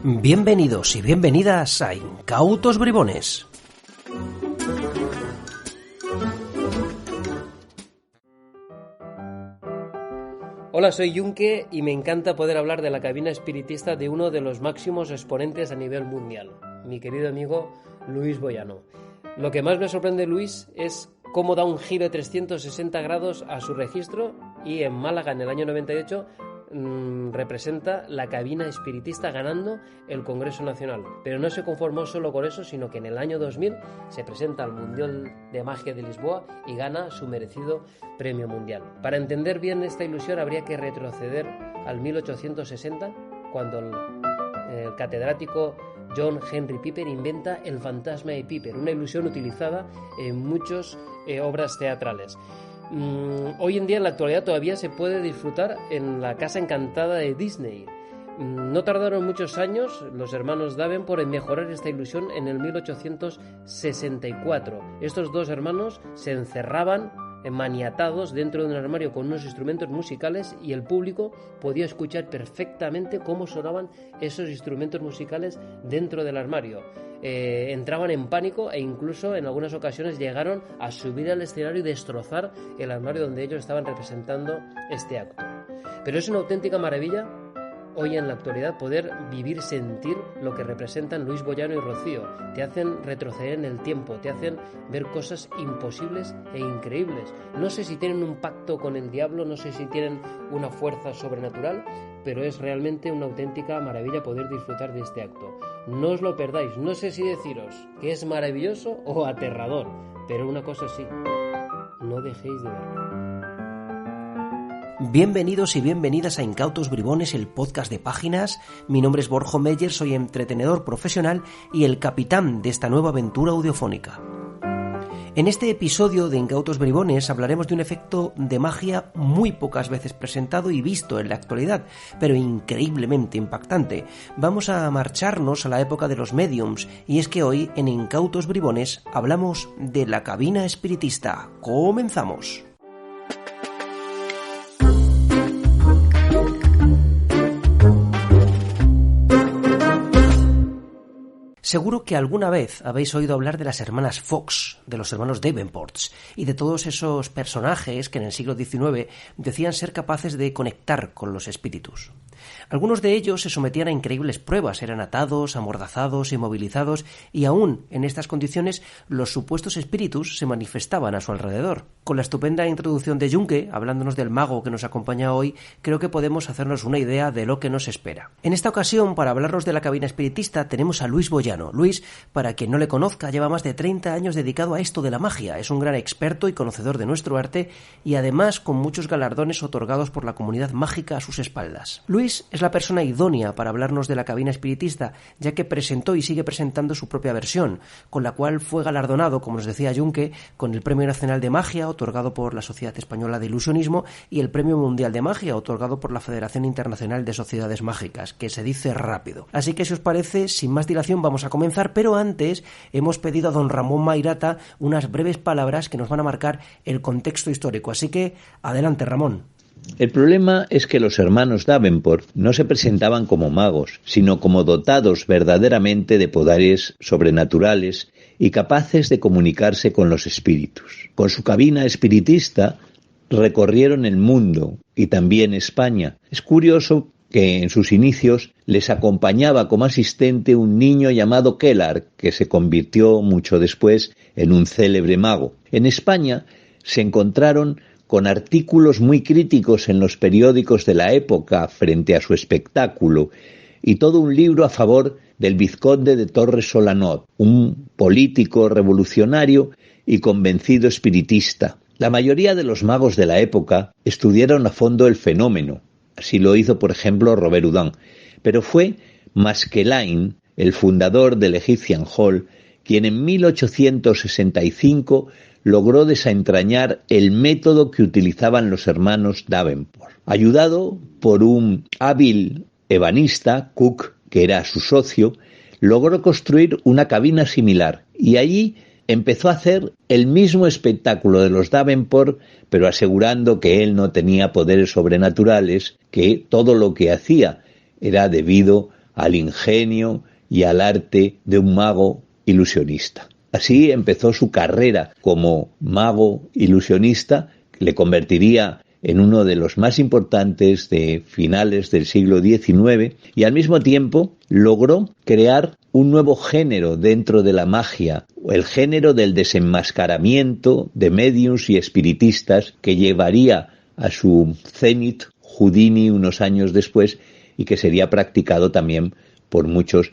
Bienvenidos y bienvenidas a Incautos Bribones. Hola, soy Yunque y me encanta poder hablar de la cabina espiritista de uno de los máximos exponentes a nivel mundial, mi querido amigo Luis Boyano. Lo que más me sorprende de Luis es cómo da un giro de 360 grados a su registro y en Málaga en el año 98 representa la cabina espiritista ganando el Congreso Nacional. Pero no se conformó solo con eso, sino que en el año 2000 se presenta al Mundial de Magia de Lisboa y gana su merecido premio mundial. Para entender bien esta ilusión habría que retroceder al 1860, cuando el catedrático John Henry Piper inventa el fantasma de Piper, una ilusión utilizada en muchas obras teatrales. Hoy en día, en la actualidad, todavía se puede disfrutar en la Casa Encantada de Disney. No tardaron muchos años los hermanos Davenport en mejorar esta ilusión en el 1864. Estos dos hermanos se encerraban maniatados dentro de un armario con unos instrumentos musicales y el público podía escuchar perfectamente cómo sonaban esos instrumentos musicales dentro del armario. Entraban en pánico e incluso en algunas ocasiones llegaron a subir al escenario y destrozar el armario donde ellos estaban representando este acto. Pero es una auténtica maravilla hoy en la actualidad poder vivir, sentir lo que representan Luis Boyano y Rocío. Te hacen retroceder en el tiempo, te hacen ver cosas imposibles e increíbles. No sé si tienen un pacto con el diablo, no sé si tienen una fuerza sobrenatural, pero es realmente una auténtica maravilla poder disfrutar de este acto. No os lo perdáis, no sé si deciros que es maravilloso o aterrador, pero una cosa sí, no dejéis de verlo. Bienvenidos y bienvenidas a Incautos Bribones, el podcast de páginas. Mi nombre es Borja Meyer, soy entretenedor profesional y el capitán de esta nueva aventura audiofónica. En este episodio de Incautos Bribones hablaremos de un efecto de magia muy pocas veces presentado y visto en la actualidad, pero increíblemente impactante. Vamos a marcharnos a la época de los mediums, y es que hoy en Incautos Bribones hablamos de la cabina espiritista. ¡Comenzamos! Seguro que alguna vez habéis oído hablar de las hermanas Fox, de los hermanos Davenport y de todos esos personajes que en el siglo XIX decían ser capaces de conectar con los espíritus. Algunos de ellos se sometían a increíbles pruebas, eran atados, amordazados, inmovilizados, y aún en estas condiciones los supuestos espíritus se manifestaban a su alrededor. Con la estupenda introducción de Yunque, hablándonos del mago que nos acompaña hoy, creo que podemos hacernos una idea de lo que nos espera. En esta ocasión, para hablarnos de la cabina espiritista, tenemos a Luis Boyano. Luis, para quien no le conozca, lleva más de 30 años dedicado a esto de la magia. Es un gran experto y conocedor de nuestro arte y además con muchos galardones otorgados por la comunidad mágica a sus espaldas. Luis es la persona idónea para hablarnos de la cabina espiritista, ya que presentó y sigue presentando su propia versión, con la cual fue galardonado, como nos decía Yunque, con el Premio Nacional de Magia, otorgado por la Sociedad Española de Ilusionismo, y el Premio Mundial de Magia, otorgado por la Federación Internacional de Sociedades Mágicas, que se dice rápido. Así que si os parece, sin más dilación vamos a comenzar, pero antes hemos pedido a don Ramón Mairata unas breves palabras que nos van a marcar el contexto histórico. Así que, adelante, Ramón. El problema es que los hermanos Davenport no se presentaban como magos, sino como dotados verdaderamente de poderes sobrenaturales y capaces de comunicarse con los espíritus. Con su cabina espiritista recorrieron el mundo y también España. Es curioso que en sus inicios les acompañaba como asistente un niño llamado Kellar, que se convirtió mucho después en un célebre mago. En España se encontraron con artículos muy críticos en los periódicos de la época frente a su espectáculo, y todo un libro a favor del vizconde de Torres Solanot, un político revolucionario y convencido espiritista. La mayoría de los magos de la época estudiaron a fondo el fenómeno, así lo hizo por ejemplo Robert Houdin, pero fue Maskelyne, el fundador del Egyptian Hall, quien en 1865 logró desentrañar el método que utilizaban los hermanos Davenport. Ayudado por un hábil ebanista, Cook, que era su socio, logró construir una cabina similar y allí empezó a hacer el mismo espectáculo de los Davenport, pero asegurando que él no tenía poderes sobrenaturales, que todo lo que hacía era debido al ingenio y al arte de un mago ilusionista. Así empezó su carrera como mago ilusionista, que le convertiría en uno de los más importantes de finales del siglo XIX, y al mismo tiempo logró crear un nuevo género dentro de la magia, el género del desenmascaramiento de médiums y espiritistas, que llevaría a su cenit Houdini unos años después y que sería practicado también por muchos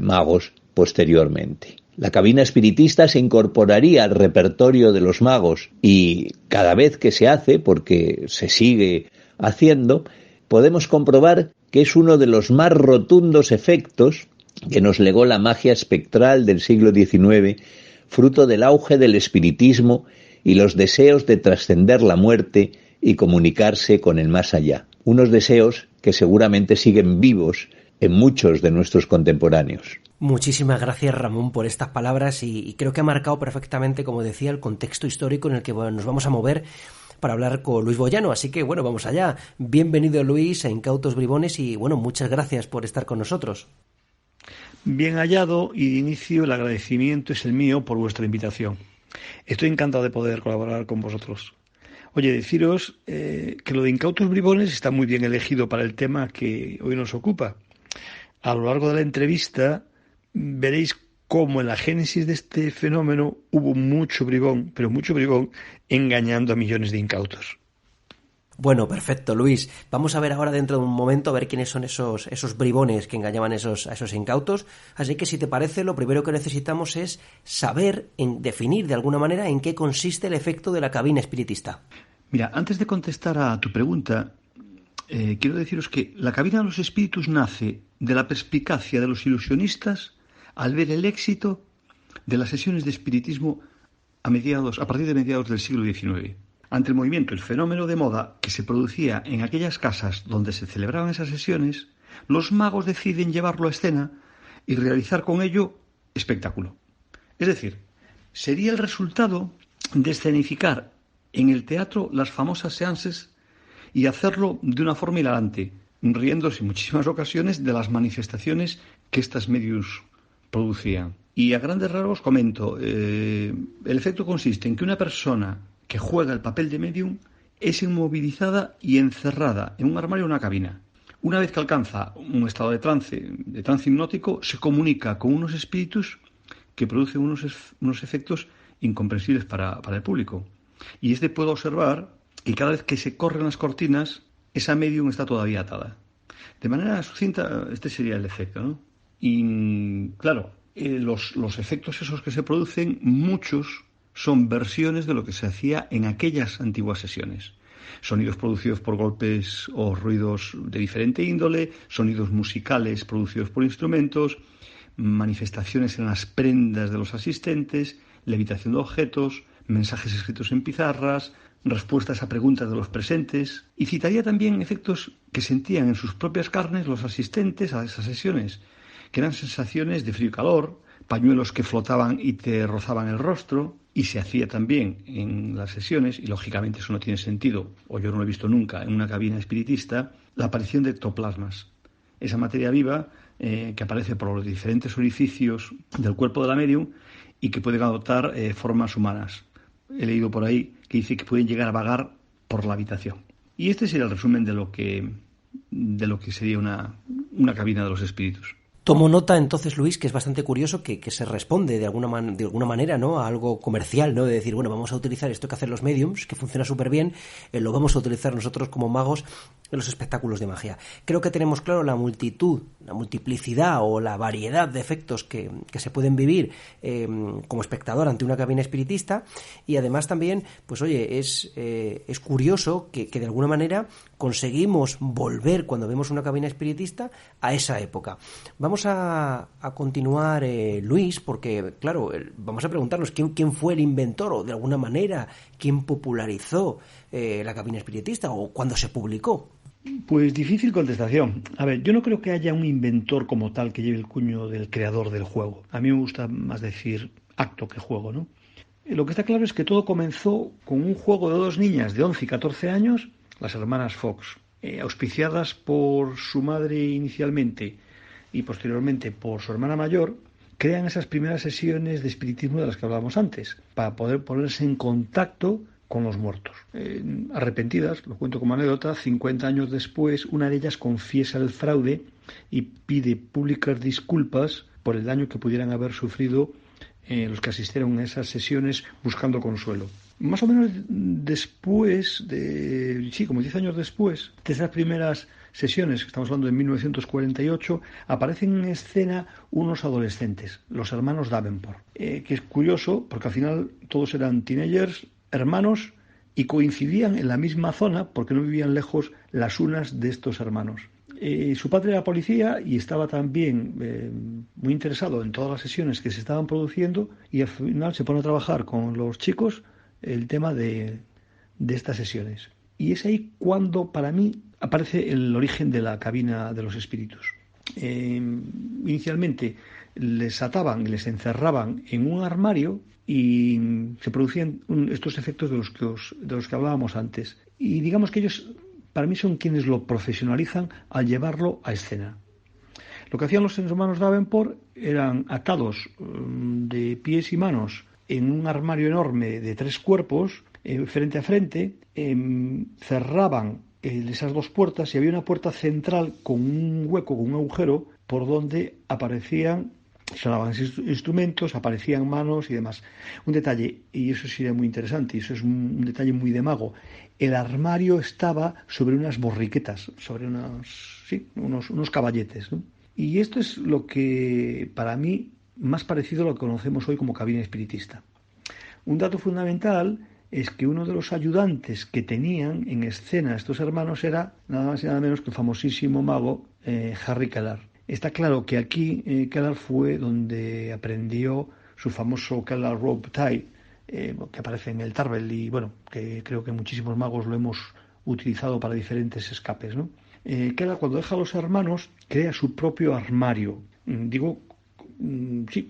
magos posteriormente. La cabina espiritista se incorporaría al repertorio de los magos y cada vez que se hace, porque se sigue haciendo, podemos comprobar que es uno de los más rotundos efectos que nos legó la magia espectral del siglo XIX, fruto del auge del espiritismo y los deseos de trascender la muerte y comunicarse con el más allá. Unos deseos que seguramente siguen vivos en muchos de nuestros contemporáneos. Muchísimas gracias, Ramón, por estas palabras y creo que ha marcado perfectamente, como decía, el contexto histórico en el que nos vamos a mover para hablar con Luis Boyano. Así que, bueno, vamos allá. Bienvenido, Luis, a Incautos Bribones y, bueno, muchas gracias por estar con nosotros. Bien hallado, y de inicio el agradecimiento es el mío por vuestra invitación. Estoy encantado de poder colaborar con vosotros. Oye, deciros que lo de Incautos Bribones está muy bien elegido para el tema que hoy nos ocupa. A lo largo de la entrevista veréis cómo en la génesis de este fenómeno hubo mucho bribón, pero mucho bribón, engañando a millones de incautos. Bueno, perfecto, Luis. Vamos a ver ahora dentro de un momento a ver quiénes son esos bribones que engañaban a esos incautos. Así que, si te parece, lo primero que necesitamos es saber, definir de alguna manera en qué consiste el efecto de la cabina espiritista. Mira, antes de contestar a tu pregunta, quiero deciros que la cabina de los espíritus nace de la perspicacia de los ilusionistas al ver el éxito de las sesiones de espiritismo a partir de mediados del siglo XIX. Ante el movimiento, el fenómeno de moda que se producía en aquellas casas donde se celebraban esas sesiones, los magos deciden llevarlo a escena y realizar con ello espectáculo. Es decir, sería el resultado de escenificar en el teatro las famosas seances y hacerlo de una forma hilarante, riéndose en muchísimas ocasiones de las manifestaciones que estas medios producían. Y a grandes rasgos comento, el efecto consiste en que una persona que juega el papel de medium es inmovilizada y encerrada en un armario o una cabina. Una vez que alcanza un estado de trance hipnótico, se comunica con unos espíritus que producen unos efectos incomprensibles para el público. Y puede observar que cada vez que se corren las cortinas, esa medium está todavía atada. De manera sucinta, este sería el efecto, ¿no? Y claro, los efectos esos que se producen, muchos son versiones de lo que se hacía en aquellas antiguas sesiones. Sonidos producidos por golpes o ruidos de diferente índole, sonidos musicales producidos por instrumentos, manifestaciones en las prendas de los asistentes, levitación de objetos, mensajes escritos en pizarras, respuestas a preguntas de los presentes, y citaría también efectos que sentían en sus propias carnes los asistentes a esas sesiones, que eran sensaciones de frío y calor, pañuelos que flotaban y te rozaban el rostro, y se hacía también en las sesiones, y lógicamente eso no tiene sentido, o yo no lo he visto nunca en una cabina espiritista, la aparición de ectoplasmas. Esa materia viva que aparece por los diferentes orificios del cuerpo de la medium y que pueden adoptar formas humanas. He leído por ahí que dice que pueden llegar a vagar por la habitación. Y este sería el resumen de lo que sería una cabina de los espíritus. Tomo nota entonces, Luis, que es bastante curioso que se responde de alguna manera, ¿no?, a algo comercial, ¿no?, de decir, bueno, vamos a utilizar esto que hacen los mediums, que funciona súper bien, lo vamos a utilizar nosotros como magos en los espectáculos de magia. Creo que tenemos claro la multiplicidad o la variedad de efectos que se pueden vivir como espectador ante una cabina espiritista, y además también, pues oye, es curioso que de alguna manera conseguimos volver, cuando vemos una cabina espiritista, a esa época. Vamos a continuar, Luis, porque, claro, vamos a preguntarnos quién fue el inventor, o de alguna manera, quién popularizó la cabina espiritista, o cuándo se publicó. Pues difícil contestación. A ver, yo no creo que haya un inventor como tal que lleve el cuño del creador del juego. A mí me gusta más decir acto que juego, ¿no? Lo que está claro es que todo comenzó con un juego de dos niñas de 11 y 14 años, las hermanas Fox, auspiciadas por su madre inicialmente y posteriormente por su hermana mayor, crean esas primeras sesiones de espiritismo de las que hablábamos antes, para poder ponerse en contacto con los muertos. Arrepentidas, lo cuento como anécdota, 50 años después, una de ellas confiesa el fraude y pide públicas disculpas por el daño que pudieran haber sufrido los que asistieron a esas sesiones buscando consuelo. Más o menos después como 10 años después de esas primeras sesiones, que estamos hablando de 1948, aparecen en escena unos adolescentes, los hermanos Davenport, que es curioso porque al final todos eran teenagers, hermanos, y coincidían en la misma zona porque no vivían lejos las unas de estos hermanos. Su padre era policía y estaba también muy interesado en todas las sesiones que se estaban produciendo, y al final se pone a trabajar con los chicos el tema de estas sesiones. Y es ahí cuando, para mí, aparece el origen de la cabina de los espíritus. Inicialmente les ataban y les encerraban en un armario y se producían estos efectos de los que hablábamos antes. Y digamos que ellos, para mí, son quienes lo profesionalizan al llevarlo a escena. Lo que hacían los hermanos Davenport eran atados de pies y manos en un armario enorme de 3 cuerpos, frente a frente, cerraban esas 2 puertas y había una puerta central con un hueco, con un agujero, por donde aparecían, sonaban instrumentos, aparecían manos y demás. Un detalle, y eso sería muy interesante, y eso es un detalle muy de mago: el armario estaba sobre unas borriquetas, sobre unos caballetes, ¿no? Y esto es lo que, para mí, más parecido a lo que conocemos hoy como cabina espiritista. Un dato fundamental es que uno de los ayudantes que tenían en escena estos hermanos era nada más y nada menos que el famosísimo mago Harry Kellar. Está claro que aquí Kellar fue donde aprendió su famoso Kellar Rope Tie, que aparece en el Tarbell, y bueno, que creo que muchísimos magos lo hemos utilizado para diferentes escapes, ¿no? Kellar, cuando deja a los hermanos, crea su propio armario.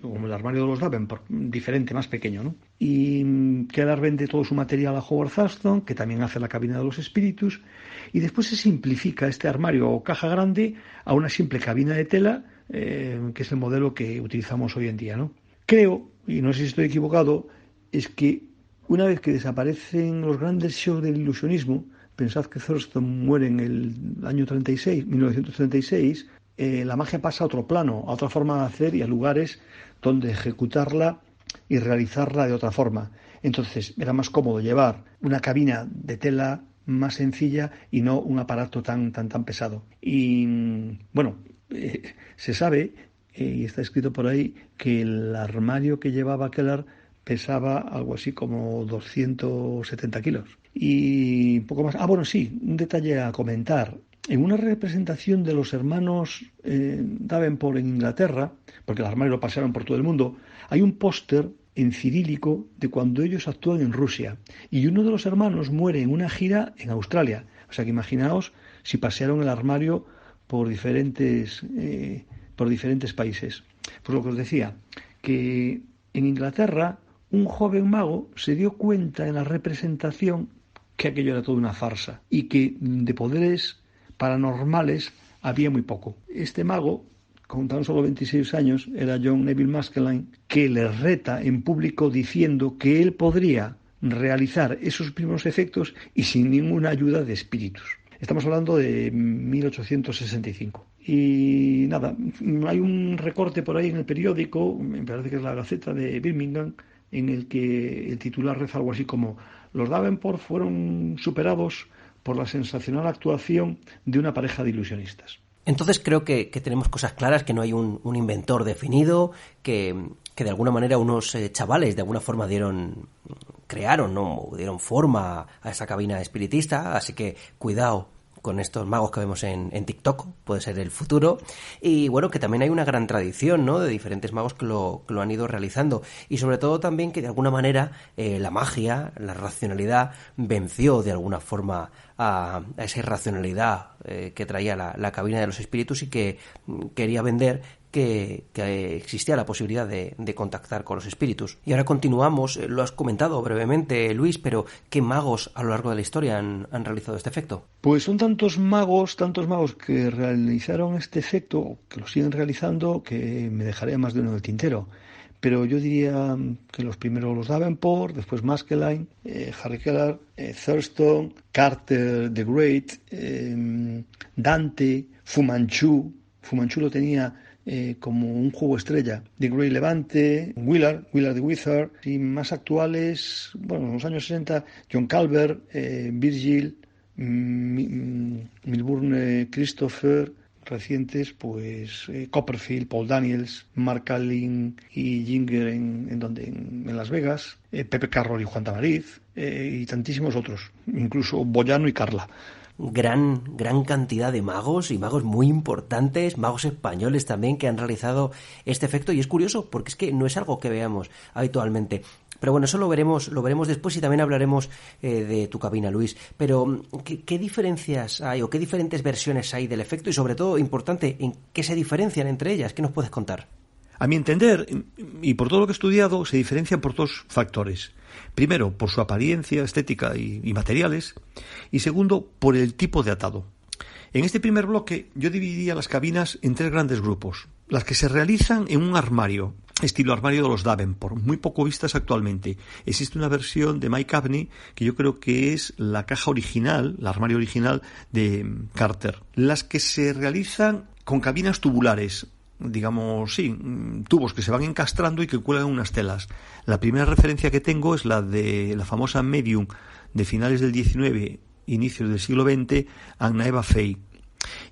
Como el armario de los Davenport, diferente, más pequeño, ¿no? Y Kellar vende todo su material a Howard Thurston, que también hace la cabina de los espíritus, y después se simplifica este armario o caja grande a una simple cabina de tela, que es el modelo que utilizamos hoy en día, ¿no? Creo, y no sé si estoy equivocado, es que una vez que desaparecen los grandes shows del ilusionismo, pensad que Thurston muere en el año 1936, la magia pasa a otro plano, a otra forma de hacer y a lugares donde ejecutarla y realizarla de otra forma. Entonces era más cómodo llevar una cabina de tela más sencilla y no un aparato tan pesado. Y bueno, se sabe, y está escrito por ahí, que el armario que llevaba Kellar pesaba algo así como 270 kilos. Y poco más. Un detalle a comentar. En una representación de los hermanos Davenport en Inglaterra, porque el armario lo pasaron por todo el mundo, hay un póster en cirílico de cuando ellos actúan en Rusia. Y uno de los hermanos muere en una gira en Australia. O sea que imaginaos si pasearon el armario por diferentes países. Pues lo que os decía, que en Inglaterra un joven mago se dio cuenta en la representación que aquello era toda una farsa y que de poderes paranormales había muy poco. Este mago, con tan solo 26 años, era John Neville Maskelyne, que le reta en público diciendo que él podría realizar esos mismos efectos y sin ninguna ayuda de espíritus. Estamos hablando de 1865. Y nada, hay un recorte por ahí en el periódico, me parece que es la Gaceta de Birmingham, en el que el titular reza algo así como: los Davenport fueron superados por la sensacional actuación de una pareja de ilusionistas. Entonces creo que tenemos cosas claras, que no hay un inventor definido, que de alguna manera unos chavales de alguna forma dieron forma a esa cabina espiritista, así que cuidado con estos magos que vemos en TikTok, puede ser el futuro. Y bueno, que también hay una gran tradición, ¿no?, de diferentes magos que lo han ido realizando, y sobre todo también que de alguna manera la magia, la racionalidad venció de alguna forma a esa irracionalidad que traía la cabina de los espíritus, y que quería vender que existía la posibilidad de contactar con los espíritus. Y ahora continuamos, lo has comentado brevemente, Luis, pero ¿qué magos a lo largo de la historia han realizado este efecto? Pues son tantos magos que realizaron este efecto, que lo siguen realizando, que me dejaré más de uno en el tintero. Pero yo diría que los primeros los Davenport, después Maskelyne, Harry Keller, Thurston, Carter the Great, Dante, Fu Manchu. Fu Manchu lo tenía como un juego estrella. The Great Levante, Willard the Wizard, y más actuales, bueno, en los años 60, John Calvert, Virgil, Milburn Christopher, recientes, pues Copperfield, Paul Daniels, Mark Allen y Ginger en Las Vegas, Pepe Carroll y Juan Tamariz, y tantísimos otros, incluso Boyano y Carla. Gran cantidad de magos y magos muy importantes, magos españoles también que han realizado este efecto, y es curioso porque es que no es algo que veamos habitualmente. Pero bueno, eso lo veremos después, y también hablaremos de tu cabina, Luis. Pero ¿qué diferencias hay o qué diferentes versiones hay del efecto? Y sobre todo, importante, ¿en qué se diferencian entre ellas? ¿Qué nos puedes contar? A mi entender, y por todo lo que he estudiado, se diferencian por dos factores. Primero, por su apariencia, estética y materiales. Y segundo, por el tipo de atado. En este primer bloque yo dividiría las cabinas en tres grandes grupos. Las que se realizan en un armario, estilo armario de los Davenport, muy poco vistas actualmente. Existe una versión de Mike Abney que yo creo que es la caja original, el armario original de Carter. Las que se realizan con cabinas tubulares, digamos, sí, tubos que se van encastrando y que cuelgan unas telas. La primera referencia que tengo es la de la famosa medium de finales del XIX, inicios del siglo XX, Anna Eva Fey.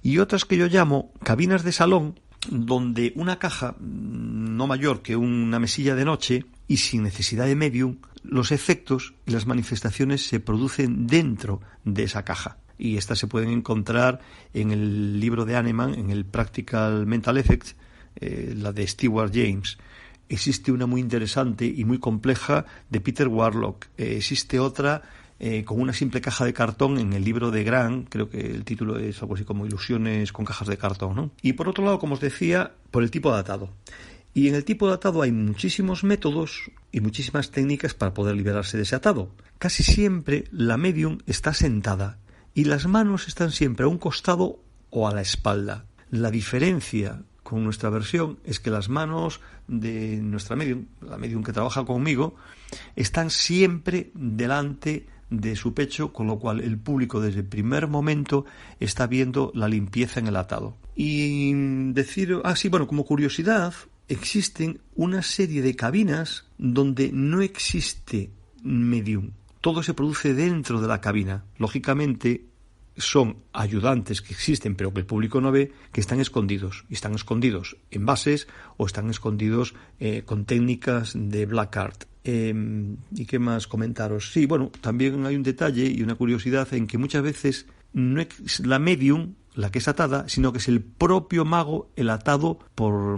Y otras que yo llamo cabinas de salón, donde una caja no mayor que una mesilla de noche y sin necesidad de medium, los efectos y las manifestaciones se producen dentro de esa caja. Y estas se pueden encontrar en el libro de Hahnemann, en el Practical Mental Effects, la de Stewart James. Existe una muy interesante y muy compleja de Peter Warlock. Existe otra con una simple caja de cartón en el libro de Grant, creo que el título es algo así como Ilusiones con cajas de cartón, ¿no? Y por otro lado, como os decía, por el tipo de atado. Y en el tipo de atado hay muchísimos métodos y muchísimas técnicas para poder liberarse de ese atado. Casi siempre la medium está sentada y las manos están siempre a un costado o a la espalda. La diferencia con nuestra versión es que las manos de nuestra medium, la medium que trabaja conmigo, están siempre delante de su pecho, con lo cual el público desde el primer momento está viendo la limpieza en el atado. Y decir, como curiosidad, existen una serie de cabinas donde no existe medium. Todo se produce dentro de la cabina. Lógicamente, son ayudantes que existen, pero que el público no ve, que están escondidos. Y están escondidos en bases o están escondidos con técnicas de black art. ¿Y qué más comentaros? Sí, bueno, también hay un detalle y una curiosidad en que muchas veces no es la medium la que es atada, sino que es el propio mago el atado por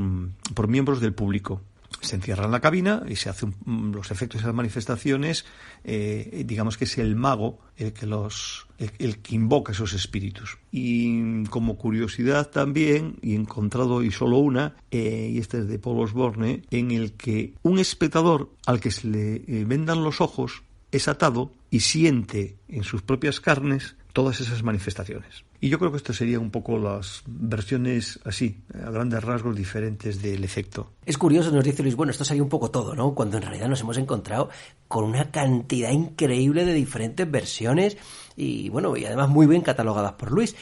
miembros del público. Se encierra en la cabina y se hacen los efectos y las manifestaciones, digamos que es el mago el que invoca esos espíritus. Y como curiosidad también, y he encontrado y solo una, y esta es de Paul Osborne, en el que un espectador al que se le vendan los ojos es atado y siente en sus propias carnes todas esas manifestaciones. Y yo creo que esto serían un poco las versiones así, a grandes rasgos diferentes del efecto. Es curioso, nos dice Luis, bueno, esto sería un poco todo, ¿no? Cuando en realidad nos hemos encontrado con una cantidad increíble de diferentes versiones y, bueno, y además muy bien catalogadas por Luis.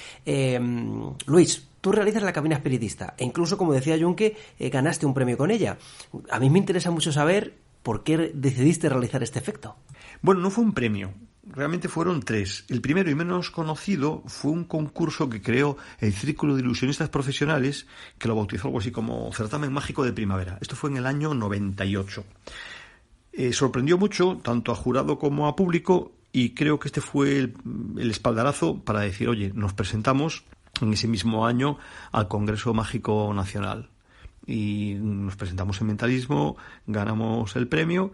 Luis, tú realizas la cabina espiritista e incluso, como decía Junque, ganaste un premio con ella. A mí me interesa mucho saber por qué decidiste realizar este efecto. Bueno, no fue un premio. Realmente fueron tres. El primero y menos conocido fue un concurso que creó el Círculo de Ilusionistas Profesionales, que lo bautizó algo así como Certamen Mágico de Primavera. Esto fue en el año 98. Sorprendió mucho, tanto a jurado como a público, y creo que este fue el espaldarazo para decir, oye, nos presentamos en ese mismo año al Congreso Mágico Nacional. Y nos presentamos en Mentalismo, ganamos el premio.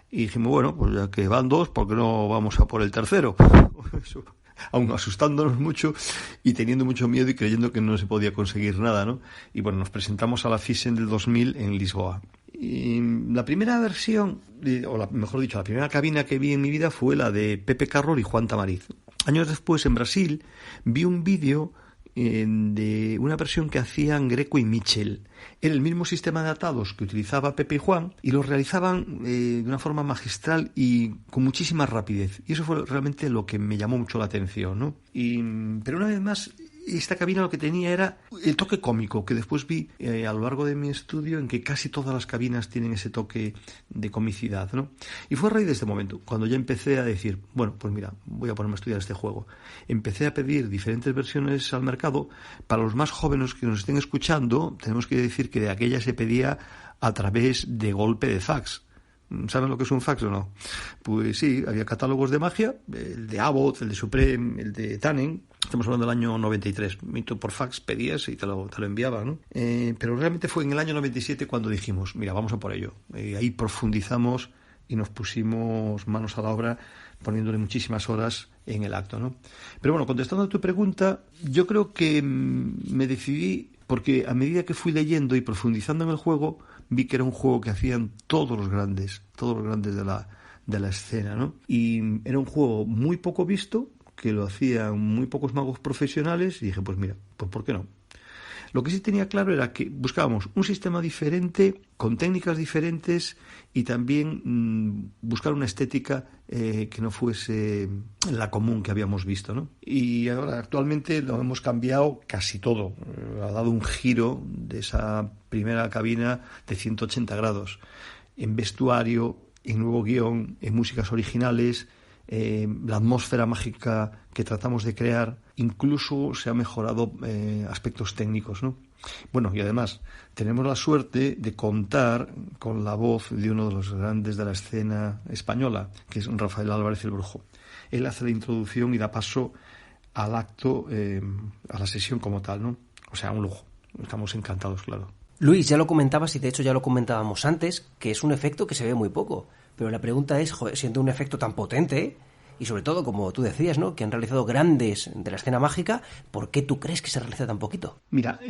Y dijimos, bueno, pues ya que van dos, ¿por qué no vamos a por el tercero? aún asustándonos mucho y teniendo mucho miedo y creyendo que no se podía conseguir nada, ¿no? Y bueno, nos presentamos a la Thyssen del 2000 en Lisboa. Y la primera versión, mejor dicho, la primera cabina que vi en mi vida fue la de Pepe Carroll y Juan Tamariz. Años después, en Brasil, vi un vídeo de una versión que hacían Greco y Mitchell. Era el mismo sistema de atados que utilizaba Pepe y Juan y los realizaban de una forma magistral y con muchísima rapidez. Y eso fue realmente lo que me llamó mucho la atención, ¿no? Pero una vez más, esta cabina lo que tenía era el toque cómico, que después vi a lo largo de mi estudio, en que casi todas las cabinas tienen ese toque de comicidad, ¿no? Y fue a raíz de este momento, cuando ya empecé a decir, bueno, pues mira, voy a ponerme a estudiar este juego. Empecé a pedir diferentes versiones al mercado. Para los más jóvenes que nos estén escuchando, tenemos que decir que de aquella se pedía a través de golpe de fax. ¿Saben lo que es un fax o no? Pues sí, había catálogos de magia, el de Abbott, el de Supreme, el de Tannen. Estamos hablando del año 93. Por fax pedías y te lo enviaba, ¿no? Pero realmente fue en el año 97 cuando dijimos, mira, vamos a por ello. Ahí profundizamos y nos pusimos manos a la obra, poniéndole muchísimas horas en el acto, ¿no? Pero bueno, contestando a tu pregunta, yo creo que me decidí porque a medida que fui leyendo y profundizando en el juego, vi que era un juego que hacían todos los grandes de la escena, ¿no? Y era un juego muy poco visto, que lo hacían muy pocos magos profesionales, y dije, pues mira, pues ¿por qué no? Lo que sí tenía claro era que buscábamos un sistema diferente, con técnicas diferentes, y también buscar una estética que no fuese la común que habíamos visto, ¿no? Y ahora actualmente lo hemos cambiado casi todo. Ha dado un giro de esa primera cabina de 180 grados. En vestuario, en nuevo guión, en músicas originales, la atmósfera mágica que tratamos de crear, incluso se ha mejorado aspectos técnicos, ¿no? Bueno, y además tenemos la suerte de contar con la voz de uno de los grandes de la escena española, que es Rafael Álvarez el Brujo. Él hace la introducción y da paso al acto, a la sesión como tal, ¿no? O sea, un lujo. Estamos encantados, claro. Luis, ya lo comentabas y de hecho ya lo comentábamos antes, que es un efecto que se ve muy poco. Pero la pregunta es, joder, siendo un efecto tan potente, y sobre todo, como tú decías, ¿no?, que han realizado grandes de la escena mágica, ¿por qué tú crees que se realiza tan poquito? Mira,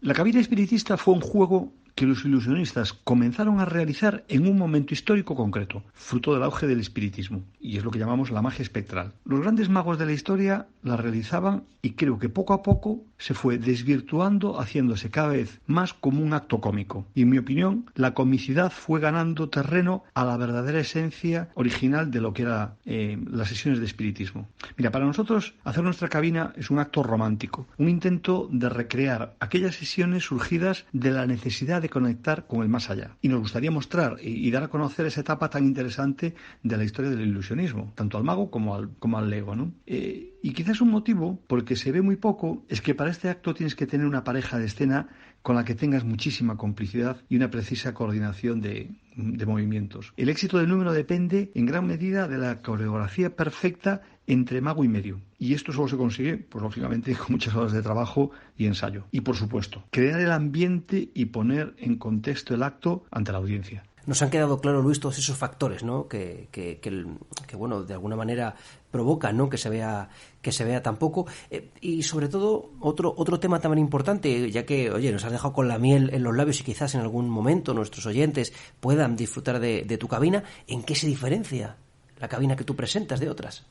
la cabina espiritista fue un juego que los ilusionistas comenzaron a realizar en un momento histórico concreto, fruto del auge del espiritismo, y es lo que llamamos la magia espectral. Los grandes magos de la historia la realizaban y creo que poco a poco se fue desvirtuando, haciéndose cada vez más como un acto cómico. Y en mi opinión, la comicidad fue ganando terreno a la verdadera esencia original de lo que eran las sesiones de espiritismo. Mira, para nosotros hacer nuestra cabina es un acto romántico, un intento de recrear aquellas sesiones surgidas de la necesidad de conectar con el más allá. Y nos gustaría mostrar y dar a conocer esa etapa tan interesante de la historia del ilusionismo, tanto al mago como al lego, ¿no? Y quizás un motivo por el que se ve muy poco es que para este acto tienes que tener una pareja de escena con la que tengas muchísima complicidad y una precisa coordinación de movimientos. El éxito del número depende en gran medida de la coreografía perfecta entre mago y medio. Y esto solo se consigue, pues lógicamente, con muchas horas de trabajo y ensayo. Y por supuesto, crear el ambiente y poner en contexto el acto ante la audiencia. Nos han quedado claros, Luis, todos esos factores, ¿no?, que bueno, de alguna manera provocan, ¿no?, que se vea tan poco. Y sobre todo, otro tema también importante, ya que, oye, nos has dejado con la miel en los labios y quizás en algún momento nuestros oyentes puedan disfrutar de tu cabina, ¿en qué se diferencia la cabina que tú presentas de otras?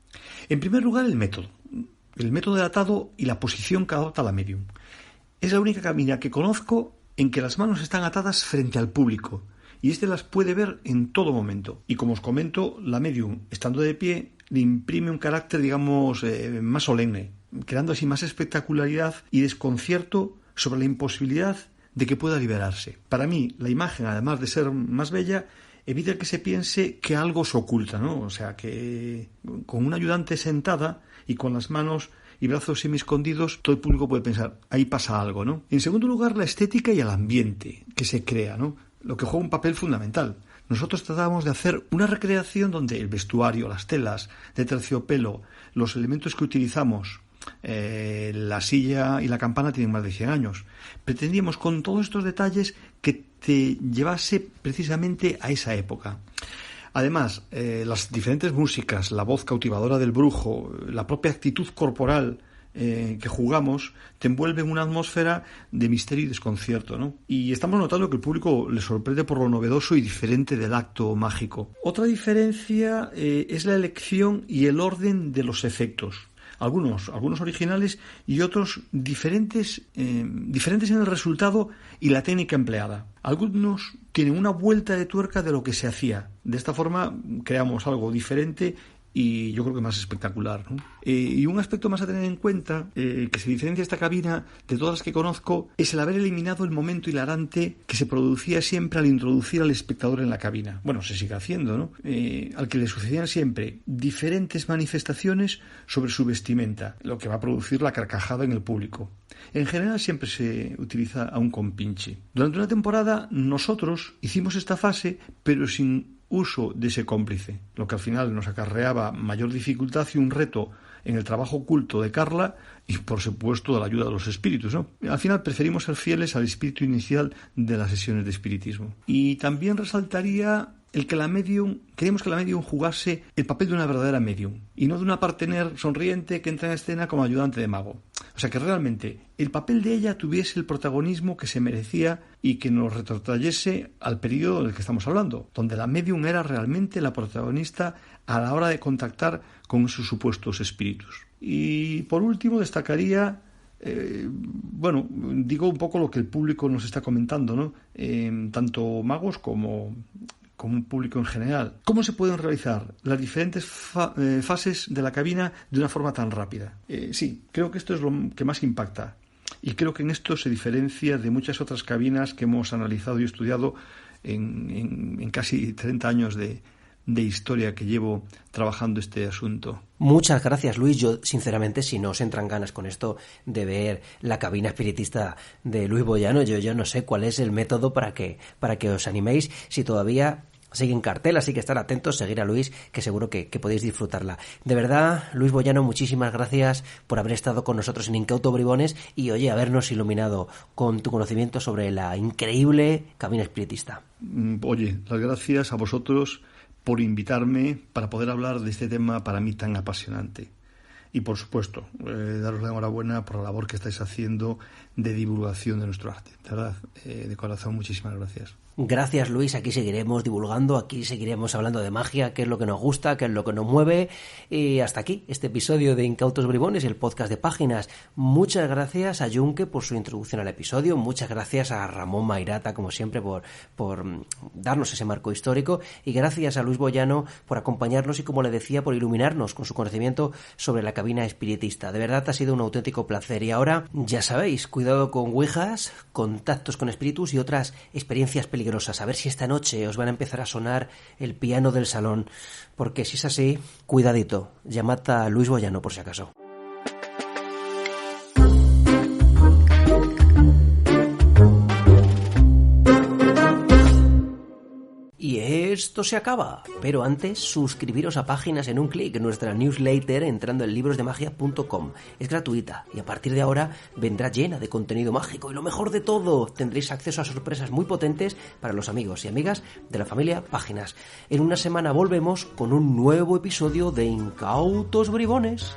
En primer lugar, el método de atado y la posición que adopta la medium. Es la única cabina que conozco en que las manos están atadas frente al público y éste las puede ver en todo momento. Y como os comento, la medium, estando de pie, le imprime un carácter, digamos, más solemne, creando así más espectacularidad y desconcierto sobre la imposibilidad de que pueda liberarse. Para mí, la imagen, además de ser más bella, evita que se piense que algo se oculta, ¿no? O sea, que con una ayudante sentada y con las manos y brazos semi-escondidos, todo el público puede pensar, ahí pasa algo, ¿no? En segundo lugar, la estética y el ambiente que se crea, ¿no?, lo que juega un papel fundamental. Nosotros tratábamos de hacer una recreación donde el vestuario, las telas de terciopelo, los elementos que utilizamos, la silla y la campana tienen más de 100 años. Pretendíamos con todos estos detalles que te llevase precisamente a esa época. Además, las diferentes músicas, la voz cautivadora del brujo, la propia actitud corporal que jugamos, te envuelve en una atmósfera de misterio y desconcierto, ¿no? Y estamos notando que el público le sorprende por lo novedoso y diferente del acto mágico. Otra diferencia es la elección y el orden de los efectos. Algunos originales y otros diferentes en el resultado y la técnica empleada. Algunos tienen una vuelta de tuerca de lo que se hacía. De esta forma creamos algo diferente y yo creo que más espectacular, ¿no? Y un aspecto más a tener en cuenta, que se diferencia esta cabina de todas las que conozco, es el haber eliminado el momento hilarante que se producía siempre al introducir al espectador en la cabina. Bueno, se sigue haciendo, ¿no? Al que le sucedían siempre diferentes manifestaciones sobre su vestimenta, lo que va a producir la carcajada en el público. En general siempre se utiliza a un compinche. Durante una temporada nosotros hicimos esta fase, pero sin uso de ese cómplice, lo que al final nos acarreaba mayor dificultad y un reto en el trabajo oculto de Carla y, por supuesto, la ayuda de los espíritus, ¿no? Al final preferimos ser fieles al espíritu inicial de las sesiones de espiritismo. Y también resaltaría queríamos que la medium jugase el papel de una verdadera medium y no de una partener sonriente que entra en escena como ayudante de mago. O sea, que realmente el papel de ella tuviese el protagonismo que se merecía y que nos retrotrayese al periodo del que estamos hablando, donde la medium era realmente la protagonista a la hora de contactar con sus supuestos espíritus. Y por último destacaría, digo un poco lo que el público nos está comentando, ¿no? Tanto magos como un público en general. ¿Cómo se pueden realizar las diferentes fases de la cabina de una forma tan rápida? Sí, creo que esto es lo que más impacta. Y creo que en esto se diferencia de muchas otras cabinas que hemos analizado y estudiado en casi 30 años de historia que llevo trabajando este asunto. Muchas gracias, Luis. Yo, sinceramente, si no os entran ganas con esto de ver la cabina espiritista de Luis Boyano, yo no sé cuál es el método para que os animéis, si todavía sigue en cartel, así que estar atentos, seguir a Luis, que seguro que podéis disfrutarla. De verdad, Luis Boyano, muchísimas gracias por haber estado con nosotros en Incauto Bribones y, oye, habernos iluminado con tu conocimiento sobre la increíble cabina espiritista. Oye, las gracias a vosotros por invitarme para poder hablar de este tema para mí tan apasionante. Y, por supuesto, daros la enhorabuena por la labor que estáis haciendo de divulgación de nuestro arte. De verdad, de corazón, muchísimas gracias. Gracias, Luis. Aquí seguiremos divulgando, aquí seguiremos hablando de magia, qué es lo que nos gusta, qué es lo que nos mueve. Y hasta aquí este episodio de Incautos Bribones, el podcast de Páginas. Muchas gracias a Junque por su introducción al episodio. Muchas gracias a Ramón Mairata, como siempre, por darnos ese marco histórico. Y gracias a Luis Boyano por acompañarnos y, como le decía, por iluminarnos con su conocimiento sobre la cabina espiritista. De verdad ha sido un auténtico placer. Y ahora, ya sabéis, cuidado con ouijas, contactos con espíritus y otras experiencias peligrosas. A ver si esta noche os van a empezar a sonar el piano del salón, porque si es así, cuidadito, llamad a Luis Boyano por si acaso. Y esto se acaba, pero antes suscribiros a Páginas en un clic en nuestra newsletter entrando en librosdemagia.com. Es gratuita y a partir de ahora vendrá llena de contenido mágico y lo mejor de todo, tendréis acceso a sorpresas muy potentes para los amigos y amigas de la familia Páginas. En una semana volvemos con un nuevo episodio de Incautos Bribones.